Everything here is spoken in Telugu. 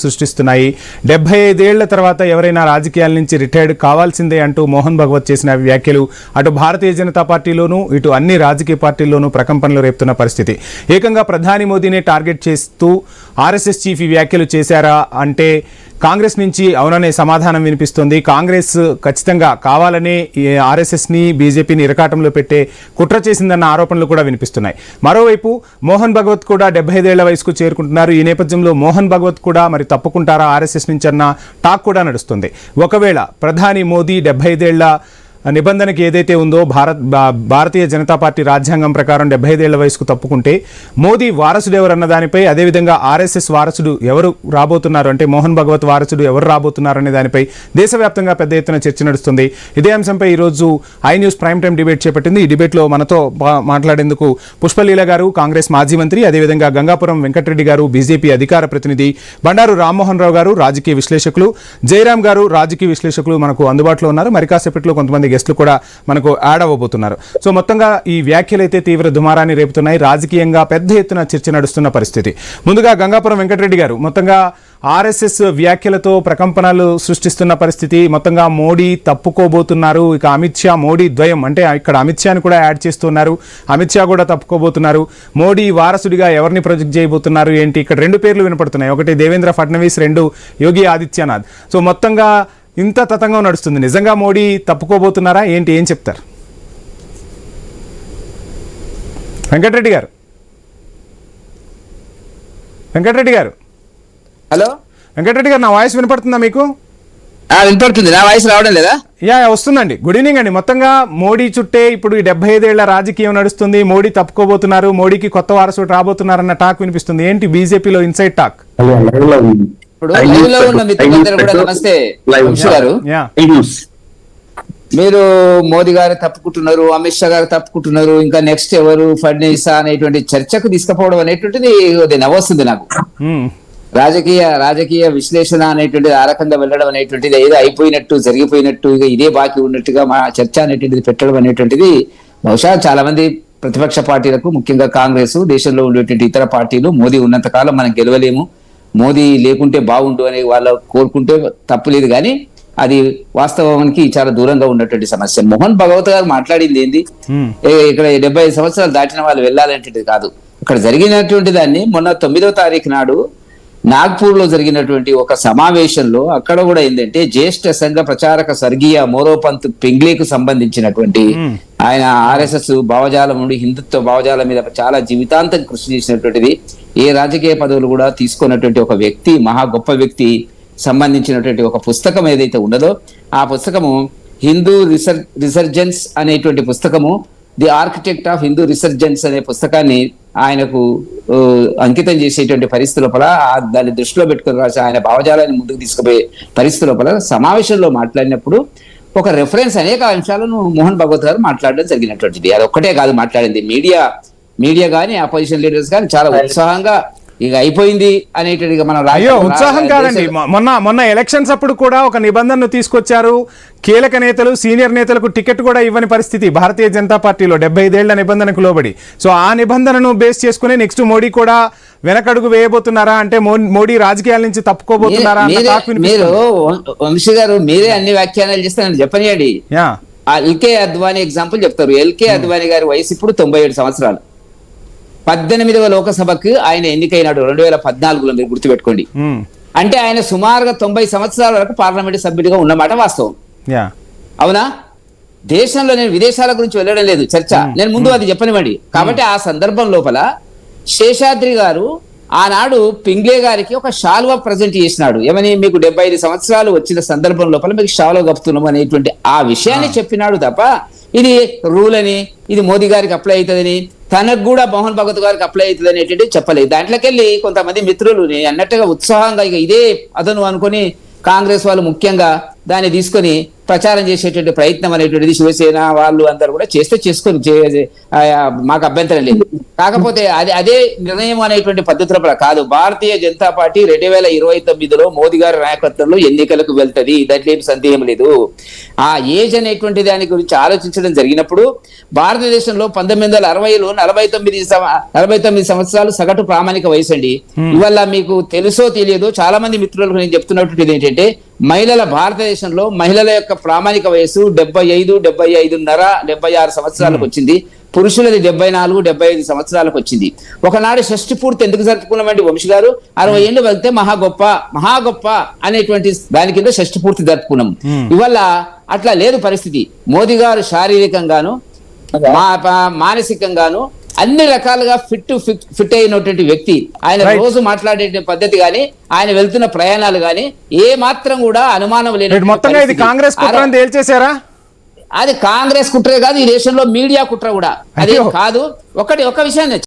సృష్టిస్తున్నాయి. 75 ఏళ్ల తర్వాత ఎవరైనా రాజకీయాల నుంచి రిటైర్డ్ కావాల్సిందే అంటూ మోహన్ భగవత్ చేసిన వ్యాఖ్యలు అటు భారతీయ జనతా పార్టీలోనూ ఇటు అన్ని రాజకీయ పార్టీల్లోనూ ప్రకంపనలు రేపుతున్న పరిస్థితి. ఏకంగా ప్రధాని మోదీనే టార్గెట్ చేస్తూ ఆర్ఎస్ఎస్ చీఫ్ ఈ వ్యాఖ్యలు చేశారా అంటే కాంగ్రెస్ నుంచి అవుననే సమాధానం వినిపిస్తుంది. కాంగ్రెస్ ఖచ్చితంగా కావాలనే ఆర్ఎస్ఎస్ని బీజేపీని ఇరకాటంలో పెట్టే కుట్ర చేసిందన్న ఆరోపణలు కూడా వినిపిస్తున్నాయి. మరోవైపు మోహన్ భగవత్ కూడా 75 ఏళ్ల వయసుకు చేరుకుంటున్నారు. ఈ నేపథ్యంలో మోహన్ భగవత్ కూడా మరి తప్పుకుంటారా ఆర్ఎస్ఎస్ నుంచి అన్న టాక్ కూడా నడుస్తుంది. ఒకవేళ ప్రధాని మోదీ 75 ఏళ్ల నిబంధనకి ఏదైతే ఉందో భారతీయ జనతా పార్టీ రాజ్యాంగం ప్రకారం 75 ఏళ్ల వయసుకు తప్పుకుంటే మోదీ వారసుడు ఎవరు అన్న దానిపై, అదేవిధంగా ఆర్ఎస్ఎస్ వారసుడు ఎవరు రాబోతున్నారు అంటే మోహన్ భగవత్ వారసుడు ఎవరు రాబోతున్నారు అనే దానిపై దేశవ్యాప్తంగా పెద్ద ఎత్తున చర్చ నడుస్తుంది. ఇదే అంశంపై ఈరోజు I news prime time debate చేపట్టింది. ఈ డిబేట్లో మనతో మాట్లాడేందుకు పుష్పలీల గారు, కాంగ్రెస్ మాజీ మంత్రి, అదేవిధంగా గంగాపురం వెంకటరెడ్డి గారు, బీజేపీ అధికార ప్రతినిధి, బండారు రామ్మోహన్ రావు గారు, రాజకీయ విశ్లేషకులు, జయరాం గారు, రాజకీయ విశ్లేషకులు మనకు అందుబాటులో ఉన్నారు. మరి కాసేపట్లో కొంతమంది గెస్టులు కూడా మనకు యాడ్ అవ్వబోతున్నారు. సో మొత్తంగా ఈ వ్యాఖ్యలు అయితే తీవ్ర దుమారాన్ని రేపుతున్నాయి. రాజకీయంగా పెద్ద ఎత్తున చర్చ నడుస్తున్న పరిస్థితి. ముందుగా గంగాపురం వెంకటరెడ్డి గారు, మొత్తంగా ఆర్ఎస్ఎస్ వ్యాఖ్యలతో ప్రకంపనలు సృష్టిస్తున్న పరిస్థితి. మొత్తంగా మోడీ తప్పుకోబోతున్నారు. ఇక అమిత్ షా, మోడీ ద్వయం అంటే ఇక్కడ అమిత్ షాని కూడా యాడ్ చేస్తున్నారు. అమిత్ షా కూడా తప్పుకోబోతున్నారు. మోడీ వారసుడిగా ఎవరిని ప్రొజెక్ట్ చేయబోతున్నారు ఏంటి? ఇక్కడ రెండు పేర్లు వినపడుతున్నాయి. ఒకటి దేవేంద్ర ఫడ్నవీస్, రెండు యోగి ఆదిత్యనాథ్. సో మొత్తంగా ఇంత తతంగం నడుస్తుంది. నిజంగా మోడీ తప్పుకోబోతున్నారా ఏంటి? ఏం చెప్తారు వెంకటరెడ్డి గారు? వెంకటరెడ్డి గారు, హలో వెంకటరెడ్డి గారు, నా వాయిస్ వినపడుతుందా మీకు? వినపడుతుంది. నా వాయిస్ రావడం లేదా? వస్తుందండి. గుడ్ ఈవినింగ్ అండి. మొత్తంగా మోడీ చుట్టే ఇప్పుడు ఈ 75 ఏళ్ల రాజకీయం నడుస్తుంది. మోడీ తప్పుకోబోతున్నారు, మోడీకి కొత్త వారసుడు రాబోతున్నారన్న టాక్ వినిపిస్తుంది. ఏంటి బీజేపీలో ఇన్సైడ్ టాక్? ఇప్పుడు లైవ్ లో ఉన్న మిత్రులందరూ కూడా నమస్తే. వంశీ గారు, మీరు మోదీ గారు తప్పుకుంటున్నారు, అమిత్ షా గారు తప్పుకుంటున్నారు, ఇంకా నెక్స్ట్ ఎవరు ఫడ్నవీస్ అనేటువంటి చర్చకు తీసుకుపోవడం అనేటువంటిది నవ్వొస్తుంది నాకు. రాజకీయ విశ్లేషణ అనేటువంటిది ఆ రకంగా వెళ్ళడం అనేటువంటిది ఏదో అయిపోయినట్టు, జరిగిపోయినట్టు, ఇక ఇదే బాకీ ఉన్నట్టుగా మా చర్చ అనేటువంటిది పెట్టడం అనేటువంటిది బహుశా చాలా మంది ప్రతిపక్ష పార్టీలకు, ముఖ్యంగా కాంగ్రెస్, దేశంలో ఉండేటువంటి ఇతర పార్టీలు మోదీ ఉన్నంత కాలం మనం గెలవలేము, మోదీ లేకుంటే బాగుండు అని వాళ్ళు కోరుకుంటే తప్పులేదు. కానీ అది వాస్తవానికి చాలా దూరంగా ఉన్నటువంటి సమస్య. మోహన్ భగవత్ గారు మాట్లాడింది ఏంది? ఇక్కడ 75 సంవత్సరాలు దాటిన వాళ్ళు వెళ్ళాలంటే కాదు. ఇక్కడ జరిగినటువంటి దాన్ని మొన్న 9వ తారీఖు నాడు నాగ్పూర్ లో జరిగినటువంటి ఒక సమావేశంలో అక్కడ కూడా ఏంటంటే జ్యేష్ఠ సంఘ ప్రచారక స్వర్గీయ మోరోపంత్ పింగ్లేకు సంబంధించినటువంటి ఆయన ఆర్ఎస్ఎస్ భావజాలం నుండి హిందుత్వ భావజాలం మీద చాలా జీవితాంతం కృషి చేసినటువంటిది, ఏ రాజకీయ పదవులు కూడా తీసుకున్నటువంటి ఒక వ్యక్తి, మహా గొప్ప వ్యక్తి సంబంధించినటువంటి ఒక పుస్తకం ఏదైతే ఉన్నదో ఆ పుస్తకము హిందూ రిసర్జెన్స్ అనేటువంటి పుస్తకము, the architect of Hindu resurgence అనే పుస్తకాన్ని ఆయనకు అంకితం చేసేటువంటి పరిస్థితి లోపల, దాన్ని దృష్టిలో పెట్టుకుని రాసి ఆయన భావజాలాన్ని ముందుకు తీసుకుపోయే పరిస్థితి లోపల సమావేశంలో మాట్లాడినప్పుడు ఒక రెఫరెన్స్ అనేక అంశాలను మోహన్ భగవత్ గారు మాట్లాడడం జరిగినటువంటిది. అది ఒక్కటే కాదు మాట్లాడింది. మీడియా కానీ అపోజిషన్ లీడర్స్ కానీ చాలా ఉత్సాహంగా ఇక అయిపోయింది అనేటువంటి మనం ఉత్సాహం కాదండి. మొన్న ఎలక్షన్స్ అప్పుడు కూడా ఒక నిబంధనను తీసుకొచ్చారు. కీలక నేతలు, సీనియర్ నేతలకు టికెట్ కూడా ఇవ్వని పరిస్థితి భారతీయ జనతా పార్టీలో 75 ఏళ్ల నిబంధనకు లోబడి. సో ఆ నిబంధనను బేస్ చేసుకుని నెక్స్ట్ మోడీ కూడా వెనకడుగు వేయబోతున్నారా అంటే మోడీ రాజకీయాల నుంచి తప్పుకోబోతున్నారా? మీరు వంశీ గారు మీరే అన్ని వ్యాఖ్యానాలు చేస్తే నన్ను చెప్పనియండి. ఎల్కే అద్వానీ ఎగ్జాంపుల్ చెప్తారు. ఎల్కే అద్వానీ గారి వయసు ఇప్పుడు 97 సంవత్సరాలు. 18వ లోకసభకు ఆయన ఎన్నికైనాడు 2014లో, మీరు గుర్తుపెట్టుకోండి. అంటే ఆయన సుమారుగా 90 సంవత్సరాల వరకు పార్లమెంట్ సభ్యుడిగా ఉన్నమాట వాస్తవం. అవునా? దేశంలో నేను విదేశాల గురించి వెళ్ళడం లేదు చర్చ, నేను ముందు అది చెప్పనివ్వండి. కాబట్టి ఆ సందర్భం లోపల శేషాద్రి గారు ఆనాడు పింగ్లే గారికి ఒక షాల్వా ప్రజెంట్ చేసినాడు. ఏమని? మీకు 75 సంవత్సరాలు వచ్చిన సందర్భం లోపల మీకు షాల్వా కప్పుతున్నాం అనేటువంటి ఆ విషయాన్ని చెప్పినాడు తప్ప ఇది రూల్ అని, ఇది మోదీ గారికి అప్లై అవుతుందని, తనకు కూడా మోహన్ భగవత్ గారికి అప్లై అవుతుంది అనేటువంటి చెప్పలేదు. దాంట్లోకెళ్ళి కొంతమంది మిత్రులు అన్నట్టుగా ఉత్సాహంగా ఇక ఇదే అదను అనుకుని కాంగ్రెస్ వాళ్ళు ముఖ్యంగా దాన్ని తీసుకొని ప్రచారం చేసేటువంటి ప్రయత్నం అనేటువంటిది శివసేన వాళ్ళు అందరూ కూడా చేసుకొని మాకు అభ్యంతరం లేదు. కాకపోతే అదే నిర్ణయం అనేటువంటి పద్ధతుల కాదు. భారతీయ జనతా పార్టీ 2029లో మోదీ గారి నాయకత్వంలో ఎన్నికలకు వెళ్తది, దాంట్లో ఏం సందేహం లేదు. ఆ ఏజ్ అనేటువంటి దాని గురించి ఆలోచించడం జరిగినప్పుడు భారతదేశంలో 1960లో 49 సంవత్సరాలు సగటు ప్రామాణిక వయసు అండి. ఇవాళ మీకు తెలుసో తెలియదో చాలా మంది మిత్రులకు నేను చెప్తున్నటువంటిది ఏంటంటే భారతదేశంలో మహిళల యొక్క ప్రామాణిక వయసు 75, 75.5, 76 సంవత్సరాలకు వచ్చింది. పురుషులది 74, 75 సంవత్సరాలకు వచ్చింది. ఒకనాడు షష్ఠి పూర్తి ఎందుకు జరుపుకున్నామండి వంశీ గారు? 60 ఏళ్ళు వెళ్తే మహా గొప్ప అనేటువంటి దాని కింద షష్ఠి పూర్తి జరుపుకున్నాం. ఇవాళ అట్లా లేదు పరిస్థితి. మోదీ గారు శారీరకంగాను మానసికంగాను అన్ని రకాలుగా ఫిట్ అయినటువంటి వ్యక్తి. ఆయన రోజు మాట్లాడే పద్ధతి గాని, ఆయన వెళ్తున్న ప్రయాణాలు గాని ఏ మాత్రం కూడా అనుమానం లేదు. మొత్తంగా ఇది కాంగ్రెస్ కుట్ర అని తేల్చేశారా? అది కాంగ్రెస్ కుట్రే కాదు, ఈ దేశంలో మీడియా కుట్ర కూడా. అదే కాదు. ఒక విషయాన్ని